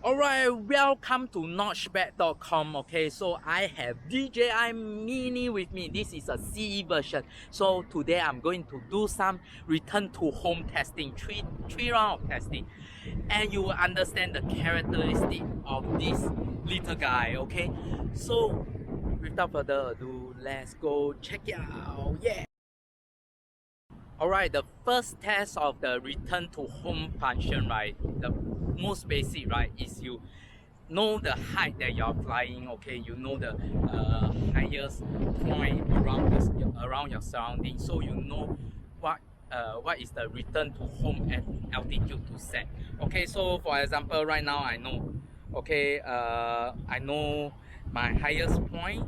Alright, welcome to notchback.com. Okay, so I have DJI Mini with me. This is a CE version. So today I'm going to do some return to home testing, three round of testing, and you will understand the characteristic of this little guy. Okay, so without further ado, let's go check it out. Yeah. Alright, the first test of the return to home function, right? The most basic, right, is you know the height that you're flying. Okay, you know the highest point around your surroundings, so you know what is the return to home altitude to set. Okay, so for example, right now I know, okay, I know my highest point.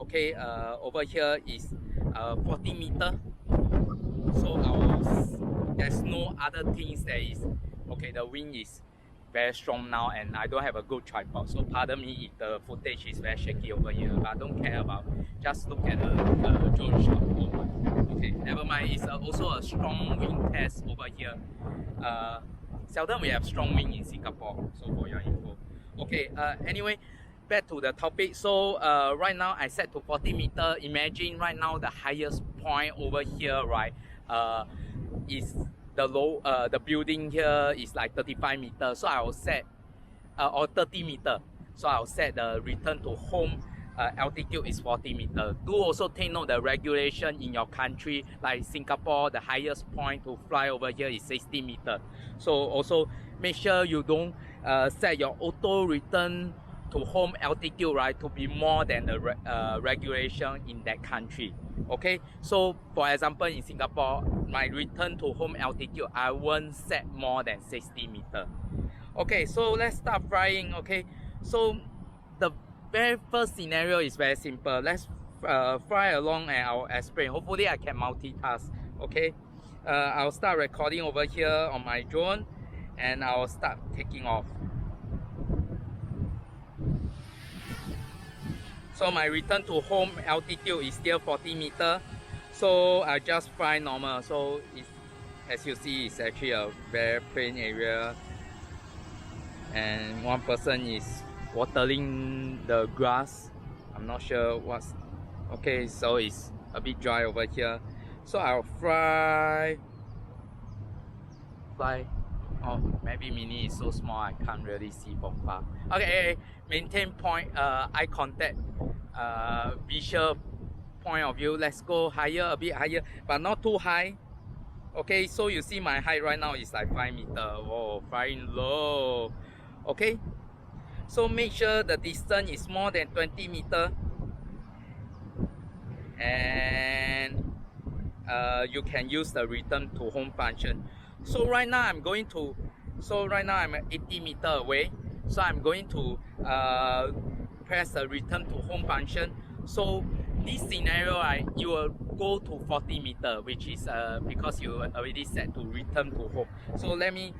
Okay, over here is 40 meters. So there's no other things that is okay. The wind is very strong now, and I don't have a good tripod, so pardon me if the footage is very shaky over here, but I don't care about. Just look at the drone shot. Okay, never mind. It's also a strong wind test over here. Seldom we have strong wind in Singapore, so for your info. Okay, anyway, back to the topic. So right now I set to 40 meters. Imagine right now the highest point over here, right, is the building here is like 35 meters. So I will set or 30 meters. So I'll set the return to home altitude is 40 meters. Do also take note the regulation in your country, like Singapore, the highest point to fly over here is 60 meters. So also make sure you don't set your auto return to home altitude, right, to be more than the regulation in that country. Okay, so for example in Singapore, my return to home altitude I won't set more than 60 meters. Okay, so let's start flying. Okay, so the very first scenario is very simple. Let's fly along and I'll explain. Hopefully I can multitask. Okay, I'll start recording over here on my drone and I'll start taking off. So my return to home altitude is still 40 meters. So I just fly normal. So it's, as you see, it's actually a very plain area. And one person is watering the grass. I'm not sure what's... Okay, so it's a bit dry over here. So I'll fly. Oh, maybe Mini is so small I can't really see from far. Okay, maintain point, eye contact, visual point of view. Let's go higher, a bit higher, but not too high. Okay, so you see my height right now is like 5 meters. Whoa, flying low. Okay, so make sure the distance is more than 20 meters. And you can use the return to home function. So right now I'm I'm at 80 meters away. So I'm going to press the return to home function. So this scenario, you will go to 40 meters, which is because you already set to return to home. So let me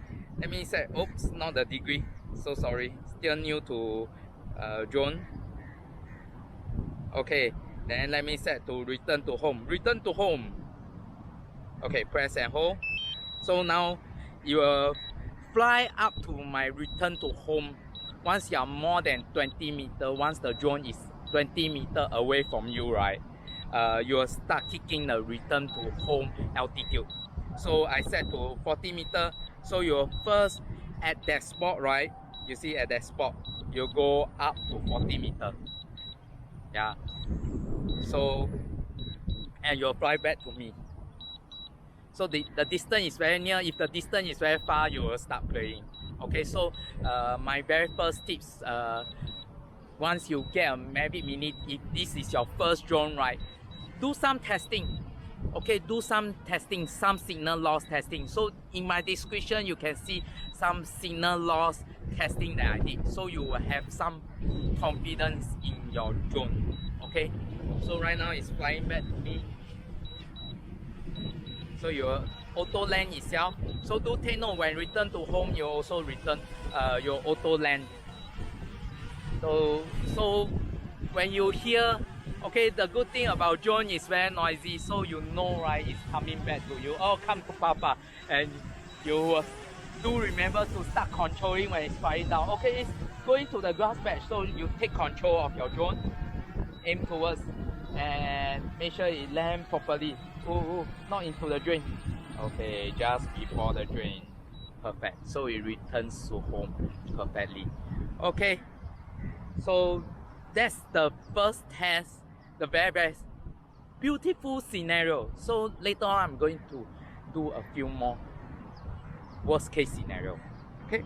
set. Oops, not the degree. So sorry. Still new to drone. Okay, then let me set to return to home. Return to home. Okay, press and hold. So now you will fly up to my return to home. Once you are more than 20 meters, once the drone is 20 meters away from you, right, you will start kicking the return to home altitude. So I set to 40 meters. So you will first at that spot, right? You see at that spot, you go up to 40 meters. Yeah. So, and you'll fly back to me. So the distance is very near. If the distance is very far, you will start playing. Okay, so my very first tips, once you get a Mavic Mini, if this is your first drone, right, do some testing. Okay, do some testing, some signal loss testing. So in my description, you can see some signal loss testing that I did. So you will have some confidence in your drone. Okay, so right now it's flying back to me. So your auto land itself. So do take note when return to home, you also return your auto land. So when you hear, okay, the good thing about drone is very noisy, so you know, right, it's coming back to you. Oh, come to Papa, and you do remember to start controlling when it's flying down. Okay, it's going to the grass patch, so you take control of your drone, aim towards, and make sure it lands properly. Ooh, not into the drain. Okay, just before the drain. Perfect. So it returns to home perfectly. Okay, so that's the first test, the very best beautiful scenario. So later on I'm going to do a few more worst case scenario. Okay,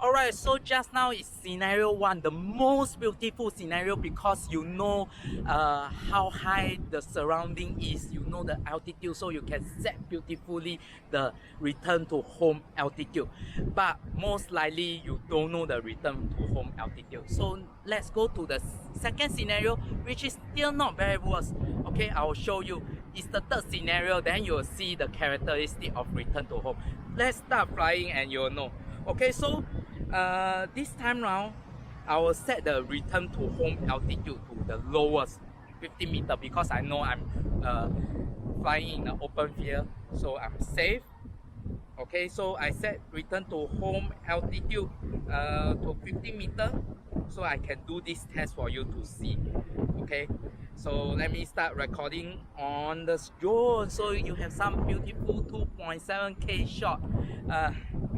alright, so just now is scenario 1, the most beautiful scenario, because you know how high the surrounding is, you know the altitude, so you can set beautifully the return to home altitude. But most likely you don't know the return to home altitude. So let's go to the second scenario, which is still not very worse. Okay, I will show you. It's the third scenario, then you will see the characteristic of return to home. Let's start flying and you'll know. Okay, so this time round, I will set the return to home altitude to the lowest, 50 meters, because I know I'm flying in the open field, so I'm safe. Okay, so I set return to home altitude to 50 meters, so I can do this test for you to see. Okay, so let me start recording on the drone, so you have some beautiful 2.7K shot.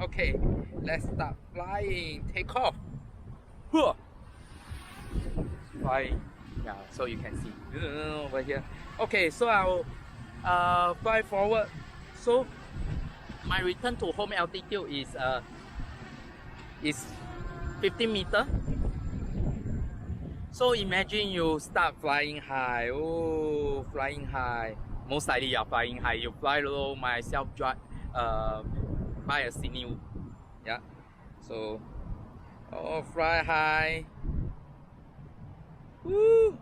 Okay, let's start flying. Take off. Flying. Yeah, so you can see over here. Okay, so I'll fly forward. So my return to home altitude is 50 meters. So imagine you start flying high. Oh, flying high. Most likely you're flying high. You fly low, myself drive by a sinew. Yeah. So fly high. Woo!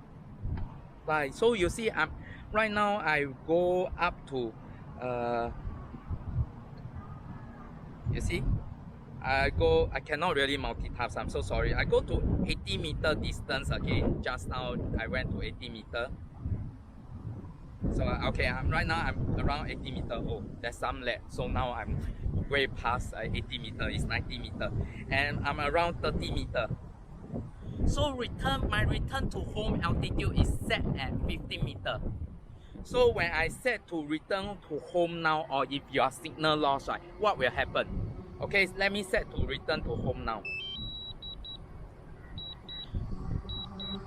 Fly. So you see, I'm right now I go up to you see, I cannot really multitask, I'm so sorry. I go to 80 meter distance again. Just now I went to 80 meter. So okay, right now I'm around 80 meter. Oh, there's some lag. So now I'm way past 80 meter. It's 90 meter, and I'm around 30 meter. So my return to home altitude is set at 50 meter. So when I set to return to home now, or if your signal lost, right, what will happen? Okay, let me set to return to home now.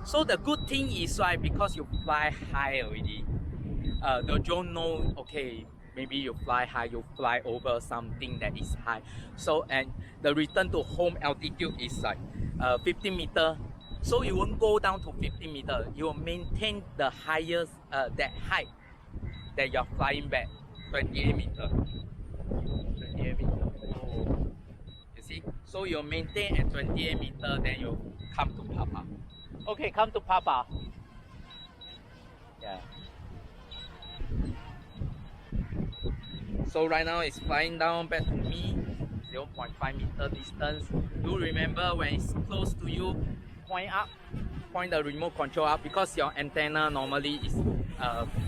So the good thing is, right, because you fly high already, the drone know, okay, maybe you fly high, you fly over something that is high. So, and the return to home altitude is like 50 meter. So you won't go down to 50 meter. You will maintain the highest, that height that you're flying back, 28 meter. 28 meter. Oh. You see? So you maintain at 28 meter, then you come to Papa. Okay, come to Papa. Yeah. So right now it's flying down back to me, 0.5 meter distance. Do remember when it's close to you, point up, point the remote control up, because your antenna normally is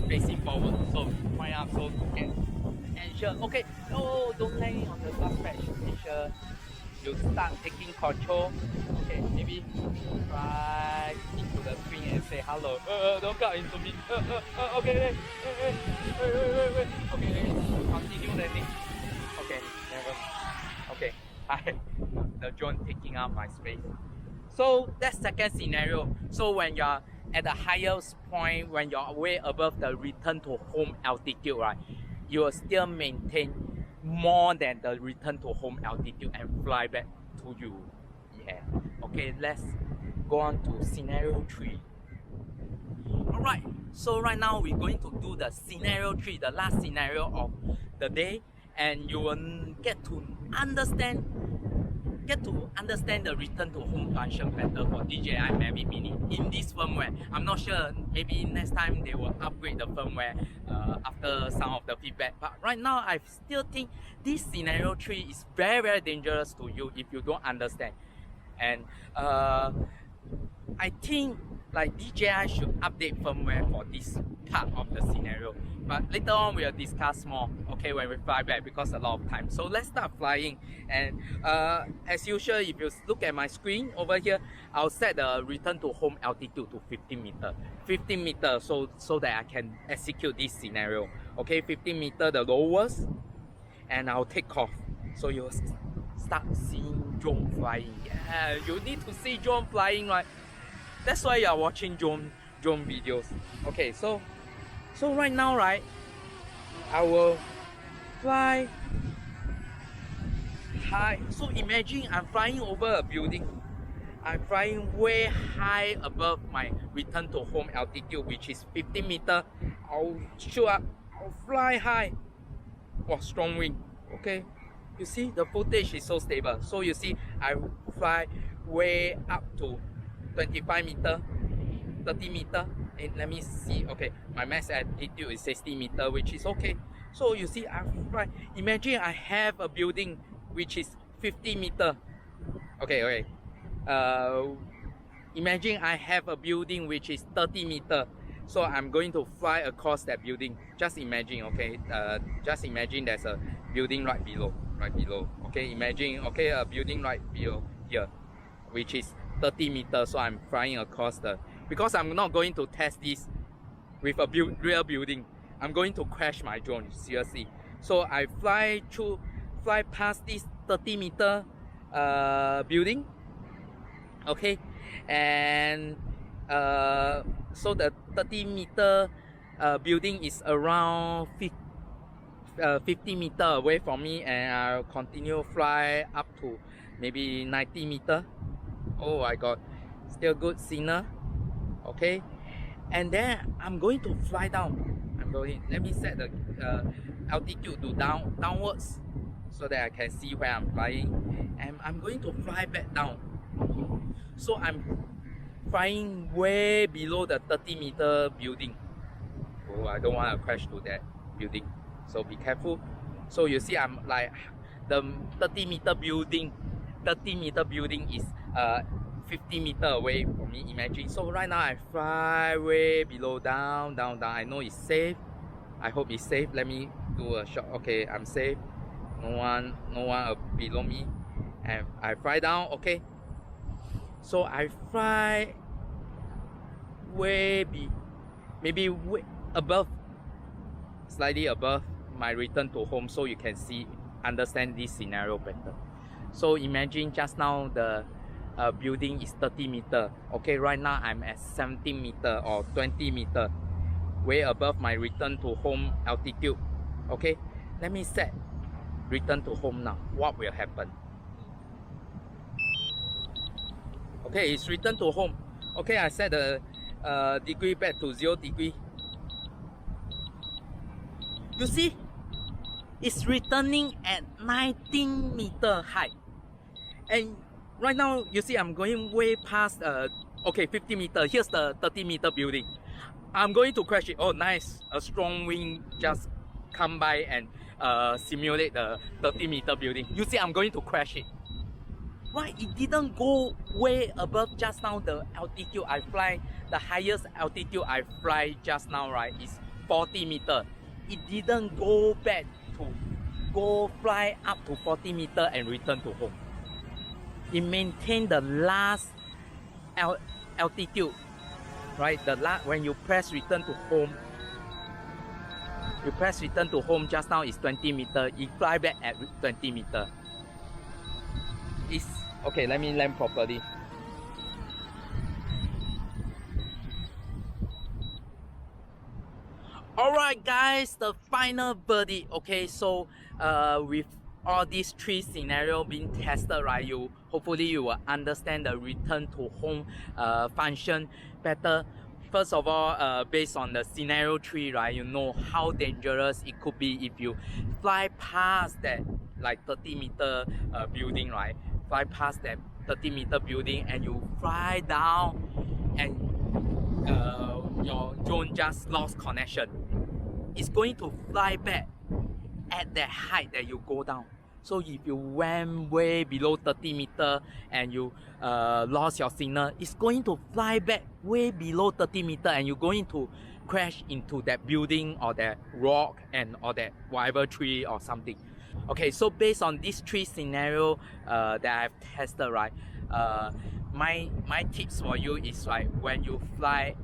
facing forward. So point up, so to ensure, okay, no, don't land on the glass patch. Ensure you start taking control. Okay, maybe try into the screen and say hello. Don't cut into me. Okay, wait. Okay, continue landing. Okay, never. Okay, hi. The drone taking up my space. So that's second scenario. So when you're at the highest point, when you're way above the return to home altitude, right, you will still maintain more than the return to home altitude and fly back to you. Yeah. Okay, let's go on to scenario 3. Alright, so right now we're going to do the scenario 3, the last scenario of the day, and you will get to understand the return to home function better for DJI Mavic Mini in this firmware. I'm not sure, maybe next time they will upgrade the firmware after some of the feedback. But right now, I still think this scenario 3 is very, very dangerous to you if you don't understand. And I think like DJI should update firmware for this part of the scenario. But later on we'll discuss more, okay, when we fly back, because a lot of time. So let's start flying. And as usual, if you look at my screen over here, I'll set the return to home altitude to 15 meter. 15 meter so that I can execute this scenario. Okay, 15 meter the lowest, and I'll take off. So you'll start seeing drone flying. Yeah, you need to see drone flying, right? That's why you are watching drone videos. Okay, so right now, right, I will fly high. So imagine I'm flying over a building. I'm flying way high above my return to home altitude, which is 15 meter. I'll fly high. Wow, strong wind. Okay, you see the footage is so stable. So you see I fly way up to 25 meter, 30 meter, and let me see. Okay, my max altitude is 60 meter, which is okay. So you see I fly. Imagine I have a building which is 50 meter. Okay. Imagine I have a building which is 30 meter. So I'm going to fly across that building. Just imagine, okay. Just imagine there's a building right below. Okay, imagine, okay, a building right below here, which is 30 meters. So I'm flying across because I'm not going to test this with a real building. I'm going to crash my drone, seriously. So I fly past this 30 meter building. Okay, and so the 30 meter building is around 50 meter away from me, and I'll continue fly up to maybe 90 meter. Oh, I got still good signal. Okay, and then I'm going to fly down. Let me set the altitude to downwards so that I can see where I'm flying, and I'm going to fly back down. So I'm flying way below the 30 meter building. Oh, I don't want to crash to that building, so be careful. So you see I'm like the 30 meter building is 50 meter away from me, imagine. So right now I fly way below, down. I know it's safe. I hope it's safe. Let me do a shot. Okay, I'm safe. No one below me, and I fly down. Okay, so I fly maybe way above, slightly above my return to home, so you can understand this scenario better. So imagine just now the building is 30 meter. Okay, right now I'm at 17 meter or 20 meter, way above my return to home altitude. Okay, let me set return to home now. What will happen? Okay, it's return to home. Okay, I set the degree back to 0 degree. You see, it's returning at 19 meter height, and right now you see I'm going way past 50 meter. Here's the 30 meter building. I'm going to crash it. Oh nice, a strong wind just come by and simulate the 30 meter building. You see I'm going to crash it. Why it didn't go way above just now? The altitude I fly, the highest altitude I fly just now, right, is 40 meter. It didn't go back to fly up to 40 meter and return to home. It maintained the last altitude, right? When you press return to home, just now is 20 meter. It fly back at 20 meter. It's okay. Let me land properly. Alright guys, the final verdict. Okay, so with all these three scenarios being tested, right, hopefully you will understand the return to home function better. First of all, based on the scenario 3, right, you know how dangerous it could be if you fly past that like 30 meter building, right? Fly past that 30 meter building and you fly down and your drone just lost connection. It's going to fly back at that height that you go down. So if you went way below 30 meter and you lost your signal, it's going to fly back way below 30 meter and you're going to crash into that building or that rock and or that whatever tree or something. Okay, so based on these three scenarios that I've tested, right, my tips for you is, right, when you fly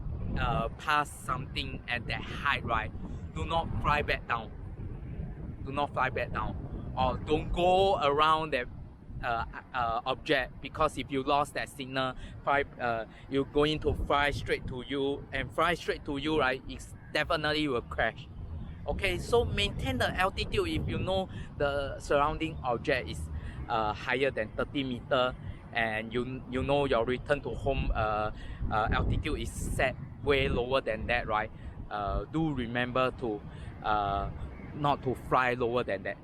past something at that height, right, do not fly back down. Do not fly back down, or don't go around that object, because if you lost that signal, you're going to fly straight to you, and fly straight to you, right, it's definitely will crash. Okay, so maintain the altitude. If you know the surrounding object is higher than 30 meter, and you know your return to home altitude is set way lower than that, right, do remember to not to fly lower than that.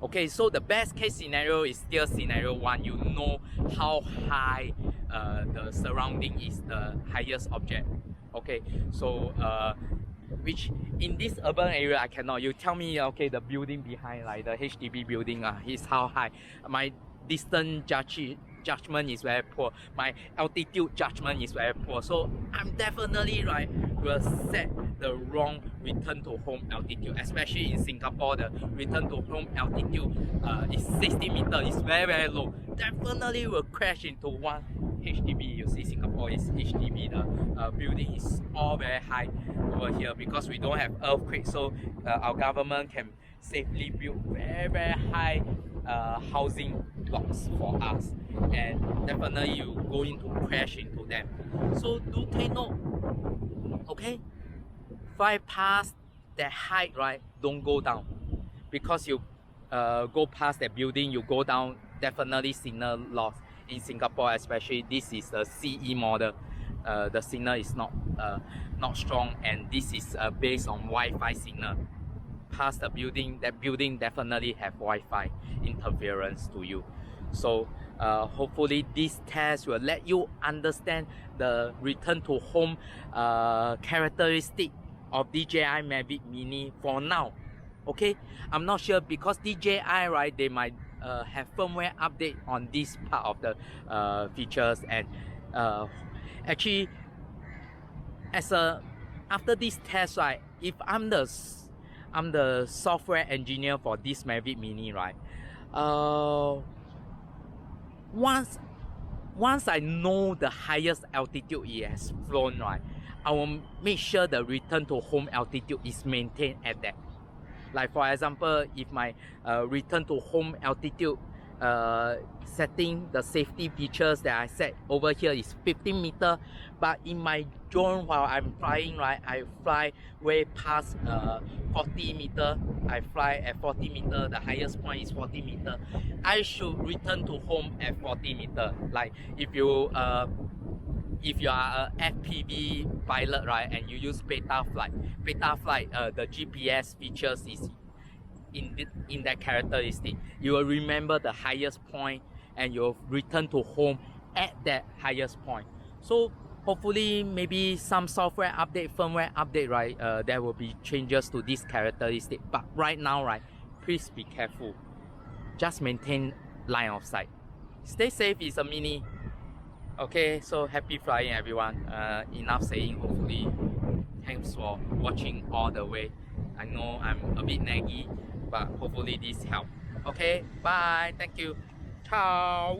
Okay, so the best case scenario is still scenario 1. You know how high the surrounding is, the highest object. Okay, so which in this urban area I cannot. You tell me, okay, the building behind, like the HDB building, is how high. My distance judgment is very poor. My altitude judgment is very poor. So I'm definitely, right, will set the wrong return to home altitude. Especially in Singapore, the return to home altitude is 60 meters. It's very, very low. Definitely will crash into one HDB. You see, Singapore is HDB. The building is all very high over here because we don't have earthquake. So our government can safely build very, very high housing blocks for us, and definitely you going to crash into them. So do take note. Okay, fly past that height, right, don't go down, because you go past that building, you go down, definitely signal loss. In Singapore especially, this is a CE model. The signal is not strong, and this is based on Wi-Fi signal. Past the building, that building definitely have Wi-Fi interference to you. So hopefully this test will let you understand the return to home characteristic of DJI Mavic Mini for now. Okay, I'm not sure, because DJI, right, they might have firmware update on this part of the features, and actually after this test, right, if I'm the software engineer for this Mavic Mini, right, once I know the highest altitude it has flown, right, I will make sure the return to home altitude is maintained at that. Like for example, if my return to home altitude setting, the safety features that I set over here is 15 meter, but in my drone while I'm flying, right, I fly way past 40 meter. I fly at 40 meter, the highest point is 40 meter. I should return to home at 40 meter. Like if you are a FPV pilot, right, and you use beta flight, the GPS features is in that characteristic. You will remember the highest point and you'll return to home at that highest point. So hopefully maybe some software update, firmware update, right, there will be changes to this characteristic. But right now, right, please be careful. Just maintain line of sight. Stay safe. It's a Mini. Okay, so happy flying everyone. Enough saying. Hopefully, thanks for watching all the way. I know I'm a bit naggy, but hopefully this helped. Okay, bye. Thank you. Ciao.